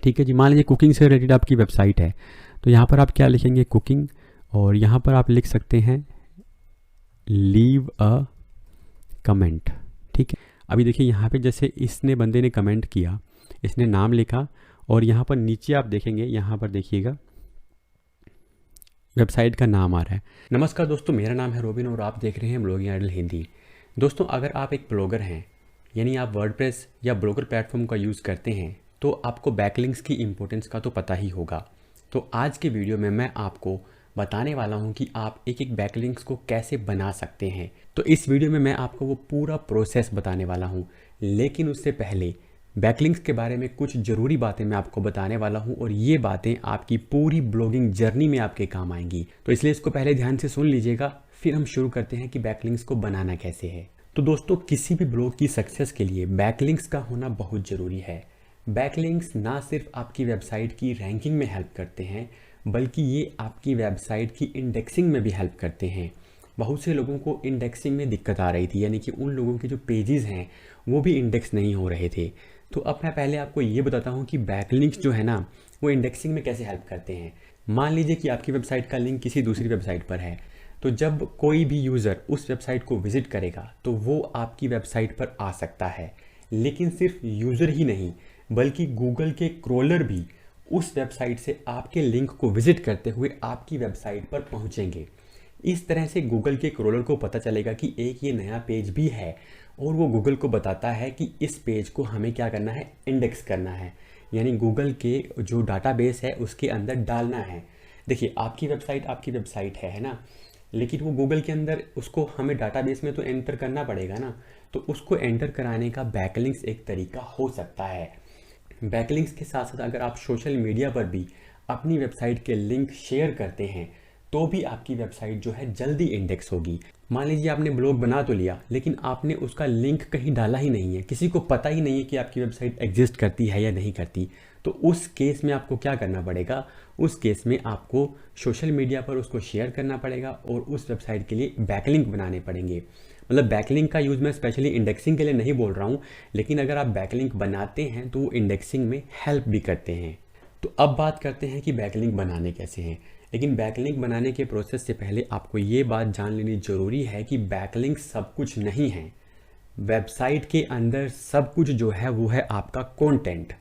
ठीक है जी। मान लीजिए कुकिंग से रिलेटेड आपकी वेबसाइट है, तो यहाँ पर आप क्या लिखेंगे, कुकिंग, और यहाँ पर आप लिख सकते हैं लीव अ कमेंट। ठीक है, अभी देखिए यहाँ पे जैसे इसने बंदे ने कमेंट किया, इसने नाम लिखा, और यहाँ पर नीचे आप देखेंगे, यहाँ पर देखिएगा वेबसाइट का नाम आ रहा है। नमस्कार दोस्तों, मेरा नाम है रोबिन और आप देख रहे हैं ब्लॉगिंग आइडल हिंदी। दोस्तों, अगर आप एक ब्लॉगर हैं, यानी आप वर्डप्रेस या ब्लॉगर प्लेटफॉर्म का यूज़ करते हैं, तो आपको बैकलिंक्स की इंपॉर्टेंस का तो पता ही होगा। तो आज के वीडियो में मैं आपको बताने वाला हूं कि आप एक एक बैकलिंक्स को कैसे बना सकते हैं। तो इस वीडियो में मैं आपको वो पूरा प्रोसेस बताने वाला हूं, लेकिन उससे पहले बैकलिंक्स के बारे में कुछ ज़रूरी बातें मैं आपको बताने वाला हूं, और ये बातें आपकी पूरी ब्लॉगिंग जर्नी में आपके काम आएंगी। तो इसलिए इसको पहले ध्यान से सुन लीजिएगा, फिर हम शुरू करते हैं कि बैकलिंक्स को बनाना कैसे है। तो दोस्तों, किसी भी ब्लॉग की सक्सेस के लिए बैकलिंक्स का होना बहुत ज़रूरी है। बैकलिंक्स ना सिर्फ आपकी वेबसाइट की रैंकिंग में हेल्प करते हैं, बल्कि ये आपकी वेबसाइट की इंडेक्सिंग में भी हेल्प करते हैं। बहुत से लोगों को इंडेक्सिंग में दिक्कत आ रही थी, यानी कि उन लोगों के जो पेजेस हैं वो भी इंडेक्स नहीं हो रहे थे। तो अब मैं पहले आपको ये बताता हूँ कि बैकलिंक्स जो है ना, वो इंडेक्सिंग में कैसे हेल्प करते हैं। मान लीजिए कि आपकी वेबसाइट का लिंक किसी दूसरी वेबसाइट पर है, तो जब कोई भी यूज़र उस वेबसाइट को विजिट करेगा तो वो आपकी वेबसाइट पर आ सकता है। लेकिन सिर्फ यूज़र ही नहीं, बल्कि गूगल के क्रोलर भी उस वेबसाइट से आपके लिंक को विजिट करते हुए आपकी वेबसाइट पर पहुंचेंगे। इस तरह से गूगल के क्रोलर को पता चलेगा कि एक ये नया पेज भी है, और वो गूगल को बताता है कि इस पेज को हमें क्या करना है, इंडेक्स करना है, यानी गूगल के जो डाटाबेस है उसके अंदर डालना है। देखिए, आपकी वेबसाइट है ना, लेकिन वो गूगल के अंदर उसको हमें डाटाबेस में तो एंटर करना पड़ेगा ना। तो उसको एंटर कराने का बैकलिंक्स एक तरीका हो सकता है। बैकलिंक्स के साथ साथ अगर आप सोशल मीडिया पर भी अपनी वेबसाइट के लिंक शेयर करते हैं, तो भी आपकी वेबसाइट जो है जल्दी इंडेक्स होगी। मान लीजिए आपने ब्लॉग बना तो लिया, लेकिन आपने उसका लिंक कहीं डाला ही नहीं है, किसी को पता ही नहीं है कि आपकी वेबसाइट एग्जिस्ट करती है या नहीं करती। तो उस केस में आपको क्या करना पड़ेगा, उस केस में आपको सोशल मीडिया पर उसको शेयर करना पड़ेगा और उस वेबसाइट के लिए बैकलिंक बनाने पड़ेंगे। मतलब बैकलिंक का यूज़ मैं स्पेशली इंडेक्सिंग के लिए नहीं बोल रहा हूँ, लेकिन अगर आप बैकलिंक बनाते हैं तो वो इंडेक्सिंग में हेल्प भी करते हैं। तो अब बात करते हैं कि बैकलिंक बनाने कैसे हैं। लेकिन बैकलिंक बनाने के प्रोसेस से पहले आपको ये बात जान लेनी ज़रूरी है कि बैकलिंक सब कुछ नहीं है। वेबसाइट के अंदर सब कुछ जो है वो है आपका कंटेंट।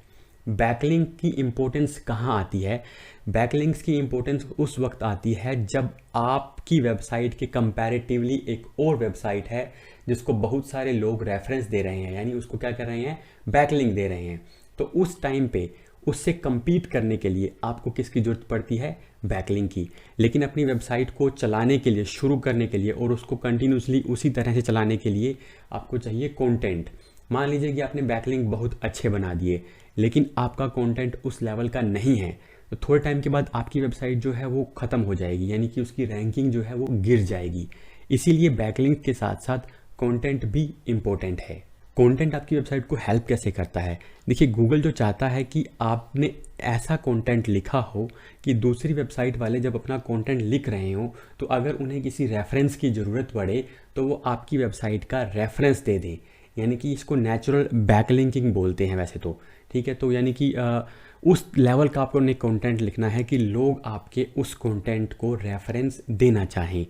बैकलिंक की इम्पोर्टेंस कहाँ आती है? बैकलिंक्स की इम्पोर्टेंस उस वक्त आती है जब आपकी वेबसाइट के कंपैरेटिवली एक और वेबसाइट है जिसको बहुत सारे लोग रेफरेंस दे रहे हैं, यानी उसको क्या कर रहे हैं, बैकलिंक दे रहे हैं। तो उस टाइम पे उससे compete करने के लिए आपको किसकी ज़रूरत पड़ती है, बैकलिंक की। लेकिन अपनी वेबसाइट को चलाने के लिए, शुरू करने के लिए और उसको कंटिन्यूसली उसी तरह से चलाने के लिए आपको चाहिए कंटेंट। मान लीजिए कि आपने बैकलिंक बहुत अच्छे बना दिए, लेकिन आपका कंटेंट उस लेवल का नहीं है, तो थोड़े टाइम के बाद आपकी वेबसाइट जो है वो ख़त्म हो जाएगी, यानी कि उसकी रैंकिंग जो है वो गिर जाएगी। इसीलिए बैकलिंक के साथ साथ कंटेंट भी इम्पोर्टेंट है। कंटेंट आपकी वेबसाइट को हेल्प कैसे करता है? देखिए, गूगल जो चाहता है कि आपने ऐसा कंटेंट लिखा हो कि दूसरी वेबसाइट वाले जब अपना कंटेंट लिख रहे हो, तो अगर उन्हें किसी रेफरेंस की ज़रूरत पड़े तो वो आपकी वेबसाइट का रेफरेंस दे दें। यानी कि इसको नेचुरल बैकलिंकिंग बोलते हैं वैसे तो। ठीक है, तो यानी कि उस लेवल का आपको ने कंटेंट लिखना है कि लोग आपके उस कंटेंट को रेफरेंस देना चाहें।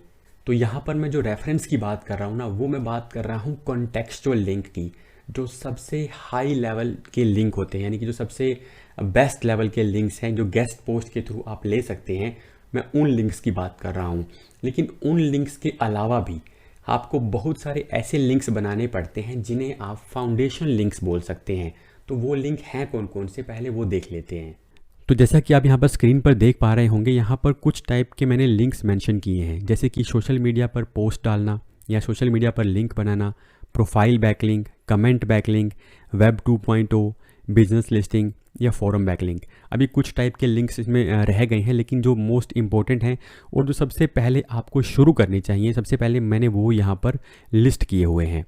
तो यहाँ पर मैं जो रेफरेंस की बात कर रहा हूँ ना, वो मैं बात कर रहा हूँ कॉन्टेक्स्चुअल लिंक की, जो सबसे हाई लेवल के लिंक होते हैं, यानी कि जो सबसे बेस्ट लेवल के लिंक्स हैं, जो गेस्ट पोस्ट के थ्रू आप ले सकते हैं। मैं उन लिंक्स की बात कर रहा हूँ। लेकिन उन लिंक्स के अलावा भी आपको बहुत सारे ऐसे लिंक्स बनाने पड़ते हैं जिन्हें आप फाउंडेशन लिंक्स बोल सकते हैं। तो वो लिंक हैं कौन कौन से, पहले वो देख लेते हैं। तो जैसा कि आप यहाँ पर स्क्रीन पर देख पा रहे होंगे, यहाँ पर कुछ टाइप के मैंने लिंक्स मेंशन किए हैं, जैसे कि सोशल मीडिया पर पोस्ट डालना या सोशल मीडिया पर लिंक बनाना, profile backlink, comment backlink, web 2.0, business listing या फॉरम बैकलिंक। अभी कुछ टाइप के लिंक्स इसमें रह गए हैं, लेकिन जो मोस्ट इंपॉर्टेंट हैं और जो सबसे पहले आपको शुरू करनी चाहिए, सबसे पहले मैंने वो यहाँ पर लिस्ट किए हुए हैं।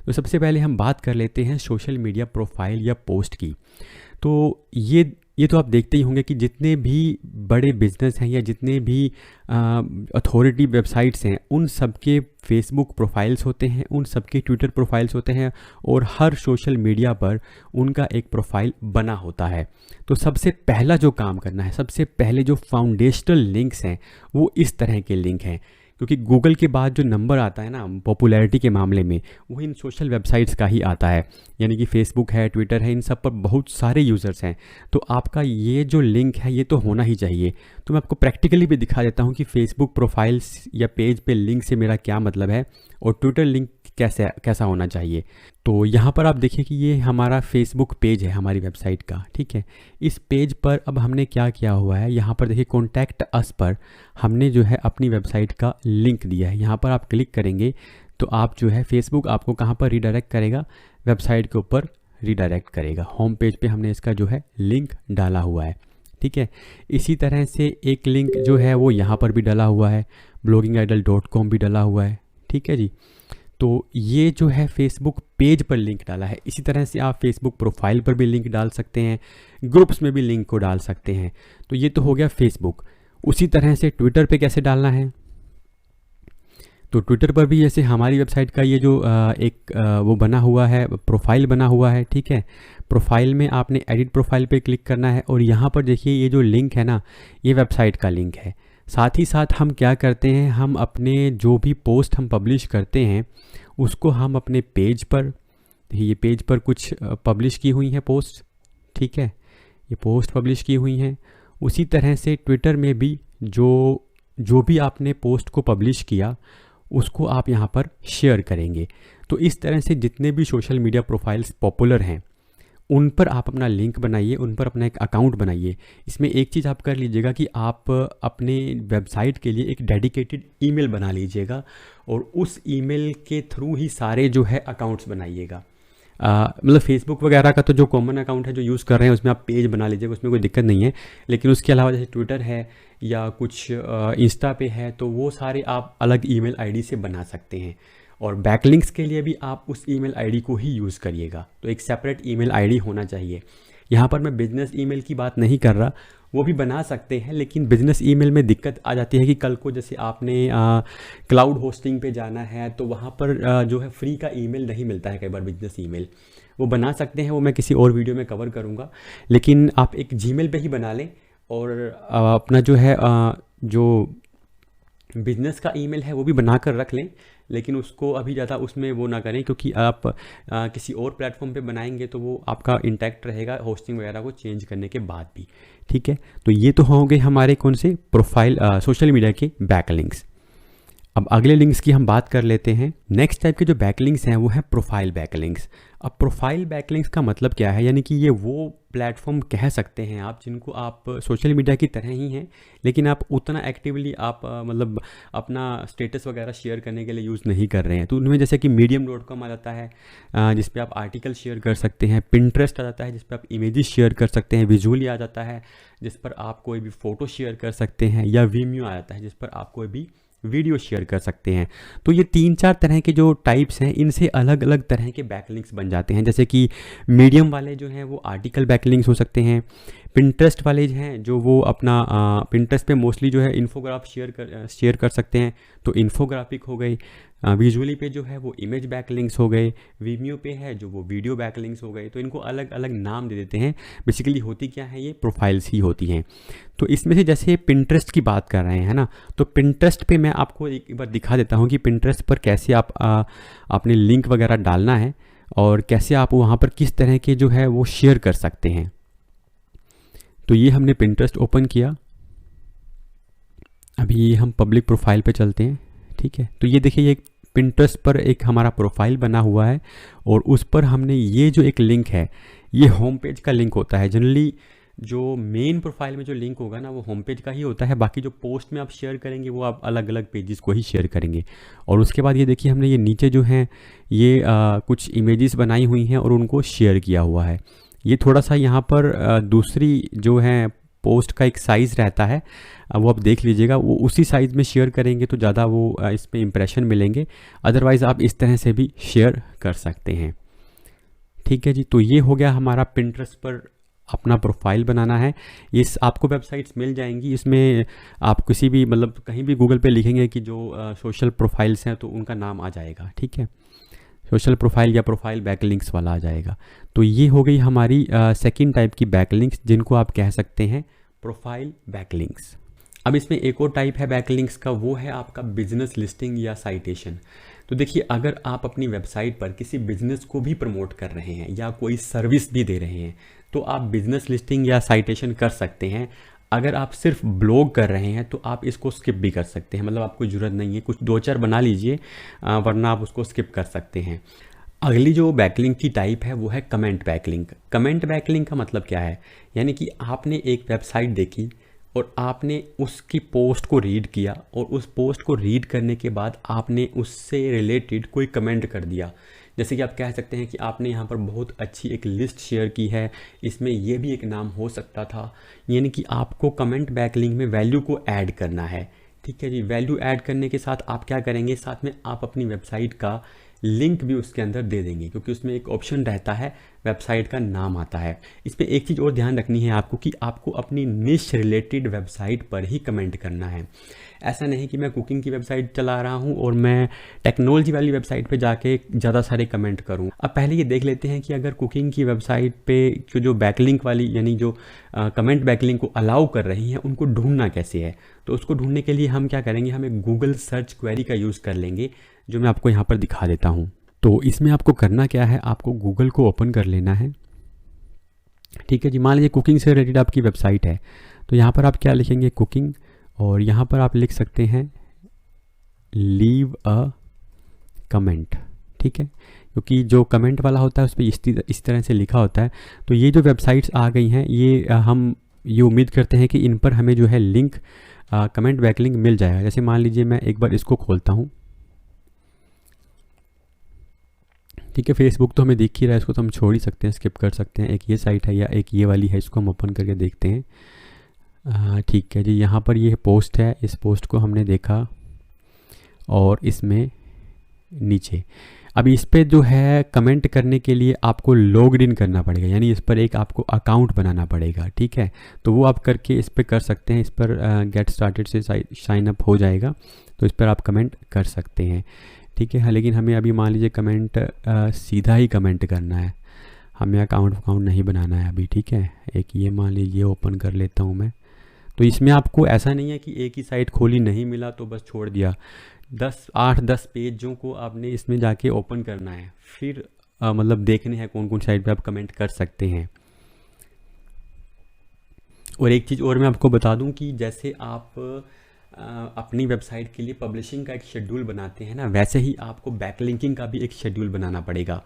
तो सबसे पहले हम बात कर लेते हैं सोशल मीडिया प्रोफाइल या पोस्ट की। तो ये ये तो आप देखते ही होंगे कि जितने भी बड़े बिजनेस हैं या जितने भी अथॉरिटी वेबसाइट्स हैं, उन सबके फेसबुक प्रोफाइल्स होते हैं, उन सबके ट्विटर प्रोफाइल्स होते हैं, और हर सोशल मीडिया पर उनका एक प्रोफाइल बना होता है। तो सबसे पहला जो काम करना है, सबसे पहले जो फाउंडेशनल लिंक्स हैं वो इस तरह के लिंक हैं, क्योंकि गूगल के बाद जो नंबर आता है ना पॉपुलैरिटी के मामले में, वो इन सोशल वेबसाइट्स का ही आता है। यानी कि फेसबुक है, ट्विटर है, इन सब पर बहुत सारे यूज़र्स हैं, तो आपका ये जो लिंक है ये तो होना ही चाहिए। तो मैं आपको प्रैक्टिकली भी दिखा देता हूँ कि फेसबुक प्रोफाइल्स या पेज पे लिंक से मेरा क्या मतलब है, और ट्विटर लिंक कैसा होना चाहिए। तो यहाँ पर आप देखिए कि ये हमारा फेसबुक पेज है हमारी वेबसाइट का, ठीक है। इस पेज पर अब हमने क्या किया हुआ है, यहाँ पर देखिए कॉन्टैक्ट अस पर हमने जो है अपनी वेबसाइट का लिंक दिया है। यहाँ पर आप क्लिक करेंगे तो आप जो है फेसबुक आपको कहाँ पर रीडायरेक्ट करेगा, वेबसाइट के ऊपर रीडायरेक्ट करेगा। होम पेज पे हमने इसका जो है लिंक डाला हुआ है, ठीक है। इसी तरह से एक लिंक जो है वो यहाँ पर भी डाला हुआ है, bloggingidol.com भी डाला हुआ है, ठीक है जी। तो ये जो है फेसबुक पेज पर लिंक डाला है। इसी तरह से आप फेसबुक प्रोफाइल पर भी लिंक डाल सकते हैं, ग्रुप्स में भी लिंक को डाल सकते हैं। तो ये तो हो गया फेसबुक। उसी तरह से ट्विटर पे कैसे डालना है, तो ट्विटर पर भी जैसे हमारी वेबसाइट का ये जो वो बना हुआ है, प्रोफाइल बना हुआ है, ठीक है। प्रोफाइल में आपने एडिट प्रोफाइल पे क्लिक करना है, और यहाँ पर देखिए ये जो लिंक है ना, ये वेबसाइट का लिंक है। साथ ही साथ हम क्या करते हैं, हम अपने जो भी पोस्ट हम पब्लिश करते हैं उसको हम अपने पेज पर, ये पेज पर कुछ पब्लिश की हुई हैं पोस्ट, ठीक है, ये पोस्ट पब्लिश की हुई हैं। उसी तरह से ट्विटर में भी जो भी आपने पोस्ट को पब्लिश किया उसको आप यहाँ पर शेयर करेंगे। तो इस तरह से जितने भी सोशल मीडिया प्रोफाइल्स पॉपुलर हैं उन पर आप अपना लिंक बनाइए, उन पर अपना एक अकाउंट बनाइए। इसमें एक चीज़ आप कर लीजिएगा कि आप अपने वेबसाइट के लिए एक डेडिकेटेड ईमेल बना लीजिएगा, और उस ईमेल के थ्रू ही सारे जो है अकाउंट्स बनाइएगा। मतलब फेसबुक वगैरह का तो जो कॉमन अकाउंट है जो यूज़ कर रहे हैं उसमें आप पेज बना लीजिएगा, उसमें कोई दिक्कत नहीं है। लेकिन उसके अलावा जैसे ट्विटर है या कुछ इंस्टा पे है, तो वो सारे आप अलग ईमेल आईडी से बना सकते हैं। और बैकलिंक्स के लिए भी आप उस ईमेल आईडी को ही यूज़ करिएगा। तो एक सेपरेट ईमेल आईडी होना चाहिए। यहाँ पर मैं बिज़नेस ईमेल की बात नहीं कर रहा, वो भी बना सकते हैं, लेकिन बिज़नेस ईमेल में दिक्कत आ जाती है कि कल को जैसे आपने क्लाउड होस्टिंग पे जाना है तो वहाँ पर जो है फ्री का ईमेल नहीं मिलता है कई बार बिज़नेस ईमेल। वो बना सकते हैं, वो मैं किसी और वीडियो में कवर करूँगा। लेकिन आप एक जीमेल पे ही बना लें, और अपना जो है जो बिज़नेस का ईमेल है वो भी बना कर रख लें, लेकिन उसको अभी ज़्यादा उसमें वो ना करें, क्योंकि आप किसी और प्लेटफॉर्म पे बनाएंगे तो वो आपका इंटैक्ट रहेगा होस्टिंग वगैरह को चेंज करने के बाद भी, ठीक है। तो ये तो होंगे हमारे कौन से प्रोफाइल सोशल मीडिया के बैकलिंक्स। अब अगले लिंक्स की हम बात कर लेते हैं। नेक्स्ट टाइप के जो बैकलिंक्स हैं वो है प्रोफाइल बैकलिंक्स। अब प्रोफाइल बैकलिंक्स का मतलब क्या है, यानी कि ये वो प्लेटफॉर्म कह सकते हैं आप जिनको आप सोशल मीडिया की तरह ही हैं, लेकिन आप उतना एक्टिवली आप मतलब अपना स्टेटस वगैरह शेयर करने के लिए यूज़ नहीं कर रहे हैं। तो उनमें जैसे कि medium.com आ जाता है जिस पे आप आर्टिकल शेयर कर सकते हैं, पिंटरेस्ट आ जाता है जिस पे आप इमेजेस शेयर कर सकते हैं, विजुअली आ जाता है जिस पर आप कोई भी फ़ोटो शेयर कर सकते हैं, या वीमियो आ जाता है जिस पर आप कोई भी वीडियो शेयर कर सकते हैं। तो ये 3-4 तरह के जो टाइप्स हैं, इनसे अलग अलग तरह के बैकलिंक्स बन जाते हैं। जैसे कि मीडियम वाले जो हैं वो आर्टिकल बैकलिंक्स हो सकते हैं। पिंटरेस्ट वाले हैं जो वो अपना पिंटरेस्ट पे मोस्टली जो है इन्फोग्राफ शेयर कर सकते हैं, तो इन्फोग्राफिक हो गई। विजुअली पे जो है वो इमेज बैकलिंक्स हो गए। वीमियो पे है जो वो वीडियो बैकलिंक्स हो गए। तो इनको अलग अलग नाम दे देते हैं। बेसिकली होती क्या है, ये प्रोफाइल्स ही होती हैं। तो इसमें से जैसे पिंटरेस्ट की बात कर रहे हैं ना, तो पिंटरेस्ट पे मैं आपको एक बार दिखा देता हूँ कि पिंटरेस्ट पर कैसे आप अपने लिंक वगैरह डालना है, और कैसे आप वहाँ पर किस तरह के जो है वो शेयर कर सकते हैं। तो ये हमने पिंटरेस्ट ओपन किया। अभी हम पब्लिक प्रोफाइल पे चलते हैं, ठीक है। तो ये देखिए, ये पिंटरेस्ट पर एक हमारा प्रोफाइल बना हुआ है, और उस पर हमने ये जो एक लिंक है, ये होम पेज का लिंक होता है। जनरली जो मेन प्रोफाइल में जो लिंक होगा ना वो होम पेज का ही होता है। बाकी जो पोस्ट में आप शेयर करेंगे वो आप अलग अलग पेजेस को ही शेयर करेंगे। और उसके बाद ये देखिए, हमने ये नीचे जो है ये कुछ इमेजेस बनाई हुई हैं और उनको शेयर किया हुआ है। ये थोड़ा सा यहाँ पर दूसरी जो है पोस्ट का एक साइज़ रहता है, वो आप देख लीजिएगा। वो उसी साइज़ में शेयर करेंगे तो ज़्यादा वो इसमें इंप्रेशन मिलेंगे। अदरवाइज़ आप इस तरह से भी शेयर कर सकते हैं, ठीक है जी। तो ये हो गया हमारा पिंटरेस्ट पर अपना प्रोफाइल बनाना है। इस आपको वेबसाइट्स मिल जाएंगी, इसमें आप किसी भी मतलब कहीं भी गूगल पे लिखेंगे कि जो सोशल प्रोफाइल्स हैं तो उनका नाम आ जाएगा, ठीक है। सोशल प्रोफाइल या प्रोफाइल बैकलिंक्स वाला आ जाएगा। तो ये हो गई हमारी सेकंड टाइप की बैकलिंक्स, जिनको आप कह सकते हैं प्रोफाइल बैकलिंक्स। अब इसमें एक और टाइप है बैकलिंक्स का, वो है आपका बिजनेस लिस्टिंग या साइटेशन। तो देखिए, अगर आप अपनी वेबसाइट पर किसी बिजनेस को भी प्रमोट कर रहे हैं या कोई सर्विस भी दे रहे हैं तो आप बिजनेस लिस्टिंग या साइटेशन कर सकते हैं। अगर आप सिर्फ ब्लॉग कर रहे हैं तो आप इसको स्किप भी कर सकते हैं, मतलब आपको ज़रूरत नहीं है, कुछ 2-4 बना लीजिए, वरना आप उसको स्किप कर सकते हैं। अगली जो बैकलिंक की टाइप है वो है कमेंट बैकलिंक। कमेंट बैकलिंक का मतलब क्या है, यानी कि आपने एक वेबसाइट देखी और आपने उसकी पोस्ट को रीड किया और उस पोस्ट को रीड करने के बाद आपने उससे रिलेटेड कोई कमेंट कर दिया। जैसे कि आप कह सकते हैं कि आपने यहाँ पर बहुत अच्छी एक लिस्ट शेयर की है, इसमें ये भी एक नाम हो सकता था। यानी कि आपको कमेंट बैकलिंक में वैल्यू को ऐड करना है, ठीक है जी। वैल्यू ऐड करने के साथ आप क्या करेंगे, साथ में आप अपनी वेबसाइट का लिंक भी उसके अंदर दे देंगे, क्योंकि उसमें एक ऑप्शन रहता है, वेबसाइट का नाम आता है। इस पर एक चीज़ और ध्यान रखनी है आपको कि आपको अपनी निश रिलेटेड वेबसाइट पर ही कमेंट करना है। ऐसा नहीं कि मैं कुकिंग की वेबसाइट चला रहा हूँ और मैं टेक्नोलॉजी वाली वेबसाइट पे जाके ज़्यादा सारे कमेंट करूँ। अब पहले ये देख लेते हैं कि अगर कुकिंग की वेबसाइट पे जो बैकलिंक वाली यानी जो कमेंट बैकलिंक को अलाउ कर रही हैं उनको ढूंढना कैसे है। तो उसको ढूंढने के लिए हम क्या करेंगे, हम एक गूगल सर्च क्वेरी का यूज़ कर लेंगे, जो मैं आपको यहाँ पर दिखा देता हूँ। तो इसमें आपको करना क्या है, आपको गूगल को ओपन कर लेना है, ठीक है जी। मान लीजिए कुकिंग से रिलेटेड आपकी वेबसाइट है, तो यहाँ पर आप क्या लिखेंगे, कुकिंग, और यहाँ पर आप लिख सकते हैं लीव अ कमेंट, ठीक है, क्योंकि जो कमेंट वाला होता है उस पर इस तरह से लिखा होता है। तो ये जो वेबसाइट्स आ गई हैं ये हम ये उम्मीद करते हैं कि इन पर हमें जो है लिंक कमेंट बैकलिंक मिल जाएगा। जैसे मान लीजिए मैं एक बार इसको खोलता हूँ, ठीक है। फेसबुक तो हमें दिख ही रहा है, इसको तो हम छोड़ ही सकते हैं, स्किप कर सकते हैं। एक ये साइट है या एक ये वाली है, इसको हम ओपन करके देखते हैं। ठीक है जी, यहाँ पर ये पोस्ट है, इस पोस्ट को हमने देखा और इसमें नीचे अब इस पर जो है कमेंट करने के लिए आपको लॉग इन करना पड़ेगा, यानी इस पर एक आपको अकाउंट बनाना पड़ेगा, ठीक है। तो वो आप करके इस पर कर सकते हैं, इस पर गेट स्टार्टेड से साइन अप हो जाएगा, तो इस पर आप कमेंट कर सकते हैं, ठीक है। लेकिन हमें अभी मान लीजिए कमेंट सीधा ही कमेंट करना है, हमें अकाउंट नहीं बनाना है अभी, ठीक है। एक ये मान लीजिए ओपन कर लेता हूँ मैं। तो इसमें आपको ऐसा नहीं है कि एक ही साइट खोली, नहीं मिला तो बस छोड़ दिया। 8-10 पेजों को आपने इसमें जाके ओपन करना है, फिर मतलब देखने हैं कौन कौन साइट पे आप कमेंट कर सकते हैं। और एक चीज़ और मैं आपको बता दूं कि जैसे आप अपनी वेबसाइट के लिए पब्लिशिंग का एक शेड्यूल बनाते हैं ना, वैसे ही आपको बैकलिंकिंग का भी एक शेड्यूल बनाना पड़ेगा।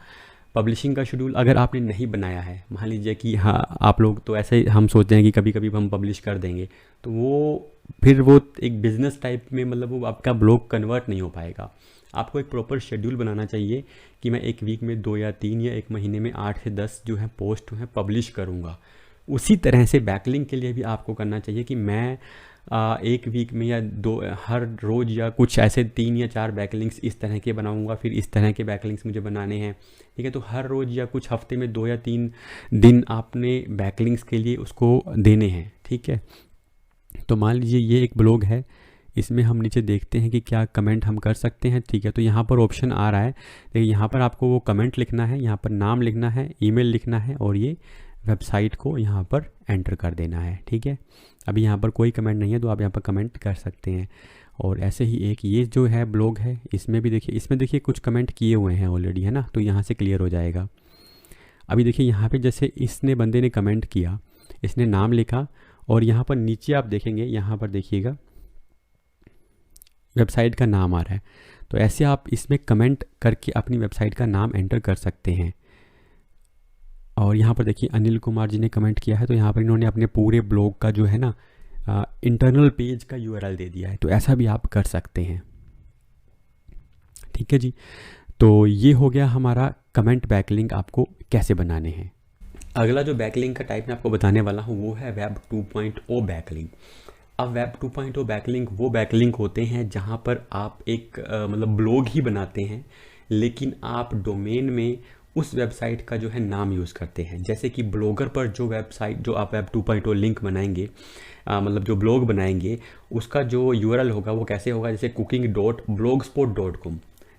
पब्लिशिंग का शेड्यूल अगर आपने नहीं बनाया है, मान लीजिए कि हाँ आप लोग तो ऐसे हम सोचते हैं कि कभी कभी हम पब्लिश कर देंगे, तो वो फिर वो एक बिज़नेस टाइप में मतलब वो आपका ब्लॉग कन्वर्ट नहीं हो पाएगा। आपको एक प्रॉपर शेड्यूल बनाना चाहिए कि मैं एक वीक में 2 या 3 या एक महीने में 8 से 10 जो है पोस्ट जो है पब्लिश करूँगा। उसी तरह से बैकलिंक के लिए भी आपको करना चाहिए कि मैं एक वीक में या 2 हर रोज़ या कुछ ऐसे 3 या 4 बैकलिंक्स इस तरह के बनाऊंगा, फिर इस तरह के बैकलिंक्स मुझे बनाने हैं, ठीक है। तो हर रोज़ या कुछ हफ्ते में 2 या 3 दिन आपने बैकलिंक्स के लिए उसको देने हैं, ठीक है। तो मान लीजिए ये एक ब्लॉग है, इसमें हम नीचे देखते हैं कि क्या कमेंट हम कर सकते हैं, ठीक है। तो यहाँ पर ऑप्शन आ रहा है, लेकिन यहाँ पर आपको वो कमेंट लिखना है, यहाँ पर नाम लिखना है, ईमेल लिखना है और ये वेबसाइट को यहाँ पर एंटर कर देना है, ठीक है। अभी यहाँ पर कोई कमेंट नहीं है तो आप यहाँ पर कमेंट कर सकते हैं। और ऐसे ही एक ये जो है ब्लॉग है, इसमें भी देखिए, इसमें देखिए कुछ कमेंट किए हुए हैं ऑलरेडी, है ना, तो यहाँ से क्लियर हो जाएगा। अभी देखिए यहाँ पे जैसे इसने बंदे ने कमेंट किया, इसने नाम लिखा और यहाँ पर नीचे आप देखेंगे, यहाँ पर देखिएगा वेबसाइट का नाम आ रहा है। तो ऐसे आप इसमें कमेंट करके अपनी वेबसाइट का नाम एंटर कर सकते हैं। और यहाँ पर देखिए अनिल कुमार जी ने कमेंट किया है, तो यहाँ पर इन्होंने अपने पूरे ब्लॉग का जो है ना इंटरनल पेज का यूआरएल दे दिया है, तो ऐसा भी आप कर सकते हैं, ठीक है जी। तो ये हो गया हमारा कमेंट बैकलिंक आपको कैसे बनाने हैं। अगला जो बैकलिंक का टाइप मैं आपको बताने वाला हूँ वो है वेब 2.0 बैकलिंक। अब वेब 2.0 बैकलिंक वो बैकलिंक होते हैं जहाँ पर आप एक मतलब ब्लॉग ही बनाते हैं, लेकिन आप डोमेन में उस वेबसाइट का जो है नाम यूज़ करते हैं। जैसे कि ब्लॉगर पर जो वेबसाइट जो आप वेब 2.0 लिंक बनाएंगे, मतलब जो ब्लॉग बनाएंगे, उसका जो यूआरएल होगा वो कैसे होगा, जैसे cooking.blogspot.com।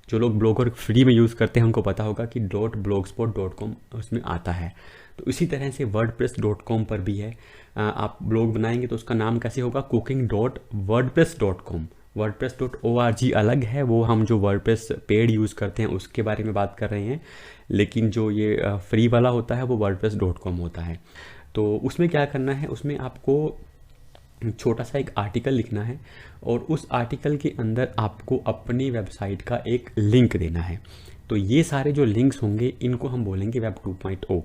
जो लोग ब्लॉगर फ्री में यूज़ करते हैं उनको पता होगा कि .blogspot.com उसमें आता है। तो इसी तरह से wordpress.com पर भी है। आप ब्लॉग बनाएंगे तो उसका नाम कैसे होगा, cooking.wordpress.com। wordpress.org अलग है, वो हम जो वर्डप्रेस पेड यूज़ करते हैं उसके बारे में बात कर रहे हैं, लेकिन जो ये फ्री वाला होता है वो wordpress.com होता है। तो उसमें क्या करना है, उसमें आपको छोटा सा एक आर्टिकल लिखना है और उस आर्टिकल के अंदर आपको अपनी वेबसाइट का एक लिंक देना है। तो ये सारे जो लिंक्स होंगे इनको हम बोलेंगे वेब 2.0।